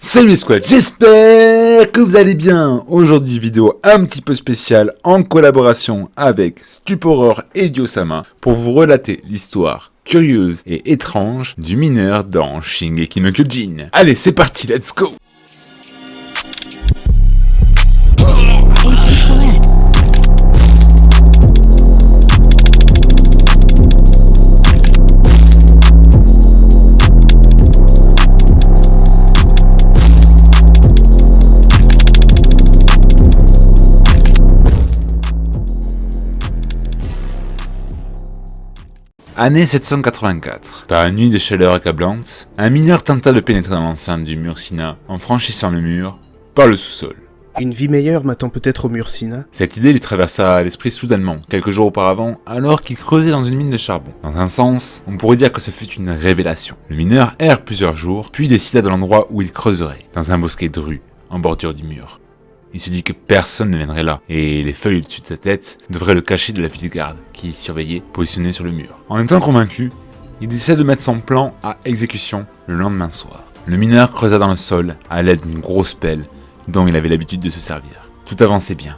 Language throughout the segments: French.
Salut les squads, j'espère que vous allez bien. Aujourd'hui, vidéo un petit peu spéciale en collaboration avec Stuporor et Diosama pour vous relater l'histoire curieuse et étrange du mineur dans Shingeki no Kyojin. Allez, c'est parti, let's go. Année 784. Par une nuit de chaleur accablante, un mineur tenta de pénétrer dans l'enceinte du mur Sina en franchissant le mur par le sous-sol. Une vie meilleure m'attend peut-être au mur Sina. Cette idée lui traversa à l'esprit soudainement, quelques jours auparavant, alors qu'il creusait dans une mine de charbon. Dans un sens, on pourrait dire que ce fut une révélation. Le mineur erre plusieurs jours, puis décida de l'endroit où il creuserait, dans un bosquet dru, en bordure du mur. Il se dit que personne ne viendrait là, et les feuilles au-dessus de sa tête devraient le cacher de la vue des gardes, qui surveillaient, positionnés sur le mur. En étant convaincu, il décida de mettre son plan à exécution le lendemain soir. Le mineur creusa dans le sol à l'aide d'une grosse pelle dont il avait l'habitude de se servir. Tout avançait bien.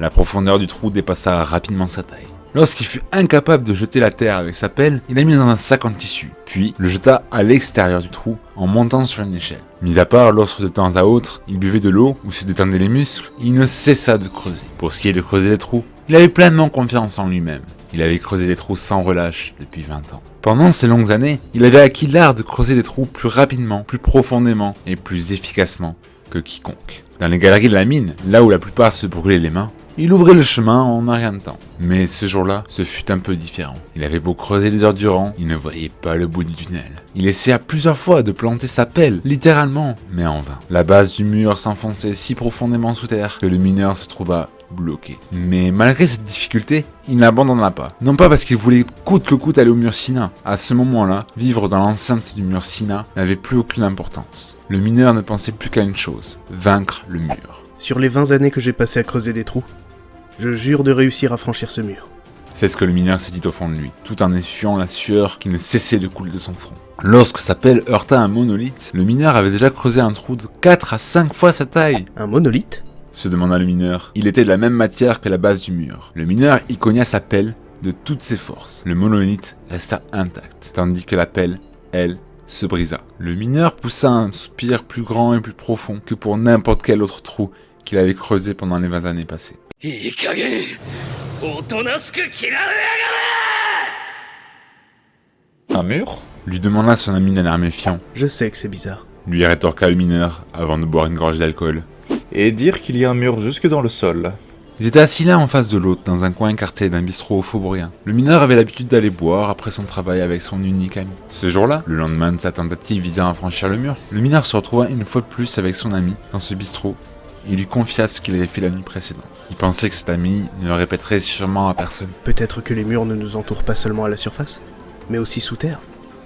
La profondeur du trou dépassa rapidement sa taille. Lorsqu'il fut incapable de jeter la terre avec sa pelle, il la mit dans un sac en tissu, puis le jeta à l'extérieur du trou en montant sur une échelle. Mis à part lorsque de temps à autre, il buvait de l'eau ou se détendait les muscles, il ne cessa de creuser. Pour ce qui est de creuser les trous, il avait pleinement confiance en lui-même. Il avait creusé des trous sans relâche depuis 20 ans. Pendant ces longues années, il avait acquis l'art de creuser des trous plus rapidement, plus profondément et plus efficacement que quiconque. Dans les galeries de la mine, là où la plupart se brûlaient les mains, il ouvrait le chemin en un rien de temps. Mais ce jour-là, ce fut un peu différent. Il avait beau creuser des heures durant, il ne voyait pas le bout du tunnel. Il essaya plusieurs fois de planter sa pelle, littéralement, mais en vain. La base du mur s'enfonçait si profondément sous terre que le mineur se trouva bloqué. Mais malgré cette difficulté, il n'abandonna pas. Non pas parce qu'il voulait coûte que coûte aller au mur Sina. À ce moment-là, vivre dans l'enceinte du mur Sina n'avait plus aucune importance. Le mineur ne pensait plus qu'à une chose, vaincre le mur. Sur les 20 années que j'ai passées à creuser des trous, je jure de réussir à franchir ce mur. C'est ce que le mineur se dit au fond de lui, tout en essuyant la sueur qui ne cessait de couler de son front. Lorsque sa pelle heurta un monolithe, le mineur avait déjà creusé un trou de 4 à 5 fois sa taille. Un monolithe ? Se demanda le mineur. Il était de la même matière que la base du mur. Le mineur y cogna sa pelle de toutes ses forces. Le monolithe resta intact, tandis que la pelle, elle, se brisa. Le mineur poussa un soupir plus grand et plus profond que pour n'importe quel autre trou qu'il avait creusé pendant les 20 années passées. Un mur ? Lui demanda son ami d'un air méfiant. Je sais que c'est bizarre. Lui rétorqua le mineur avant de boire une gorgée d'alcool. Et dire qu'il y a un mur jusque dans le sol. Ils étaient assis l'un en face de l'autre dans un coin écarté d'un bistrot faubourien. Le mineur avait l'habitude d'aller boire après son travail avec son unique ami. Ce jour-là, le lendemain de sa tentative visant à franchir le mur, le mineur se retrouva une fois de plus avec son ami dans ce bistrot et lui confia ce qu'il avait fait la nuit précédente. Il pensait que cet ami ne le répéterait sûrement à personne. Peut-être que les murs ne nous entourent pas seulement à la surface, mais aussi sous terre.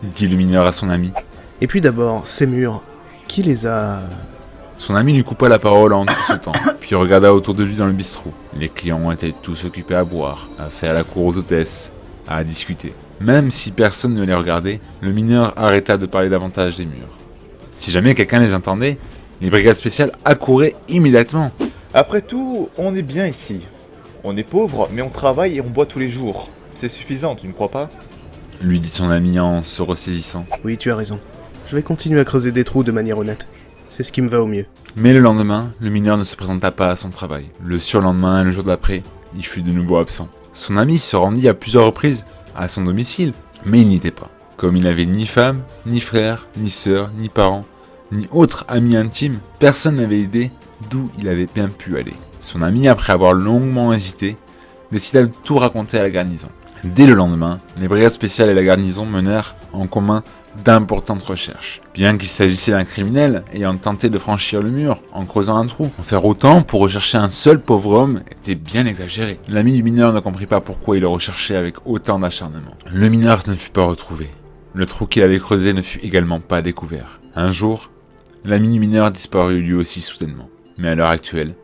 Dit le mineur à son ami. Et puis d'abord, ces murs, qui les a... Son ami lui coupa la parole en tout ce temps, puis regarda autour de lui dans le bistrot. Les clients étaient tous occupés à boire, à faire la cour aux hôtesses, à discuter. Même si personne ne les regardait, le mineur arrêta de parler davantage des murs. Si jamais quelqu'un les entendait, les brigades spéciales accouraient immédiatement. Après tout, on est bien ici. On est pauvre, mais on travaille et on boit tous les jours. C'est suffisant, tu ne crois pas ? Lui dit son ami en se ressaisissant. Oui, tu as raison. Je vais continuer à creuser des trous de manière honnête. C'est ce qui me va au mieux. Mais le lendemain, le mineur ne se présenta pas à son travail. Le surlendemain et le jour d'après, il fut de nouveau absent. Son ami se rendit à plusieurs reprises à son domicile, mais il n'y était pas. Comme il n'avait ni femme, ni frère, ni sœur, ni parents, ni autre ami intime, personne n'avait idée d'où il avait bien pu aller. Son ami, après avoir longuement hésité, décida de tout raconter à la garnison. Dès le lendemain, les brigades spéciales et la garnison menèrent en commun d'importantes recherches. Bien qu'il s'agissait d'un criminel ayant tenté de franchir le mur en creusant un trou, en faire autant pour rechercher un seul pauvre homme était bien exagéré. L'ami du mineur ne comprit pas pourquoi il le recherchait avec autant d'acharnement. Le mineur ne fut pas retrouvé. Le trou qu'il avait creusé ne fut également pas découvert. Un jour, l'ami du mineur disparut lui aussi soudainement. Mais à l'heure actuelle,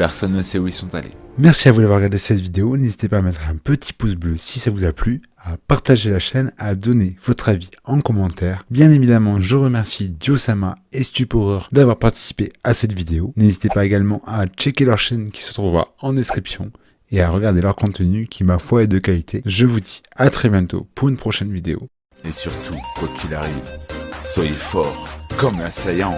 personne ne sait où ils sont allés. Merci à vous d'avoir regardé cette vidéo, n'hésitez pas à mettre un petit pouce bleu si ça vous a plu, à partager la chaîne, à donner votre avis en commentaire. Bien évidemment, je remercie Diosama et Stuporeur d'avoir participé à cette vidéo. N'hésitez pas également à checker leur chaîne qui se trouvera en description et à regarder leur contenu qui, ma foi, est de qualité. Je vous dis à très bientôt pour une prochaine vidéo. Et surtout, quoi qu'il arrive, soyez forts comme l'assaillant.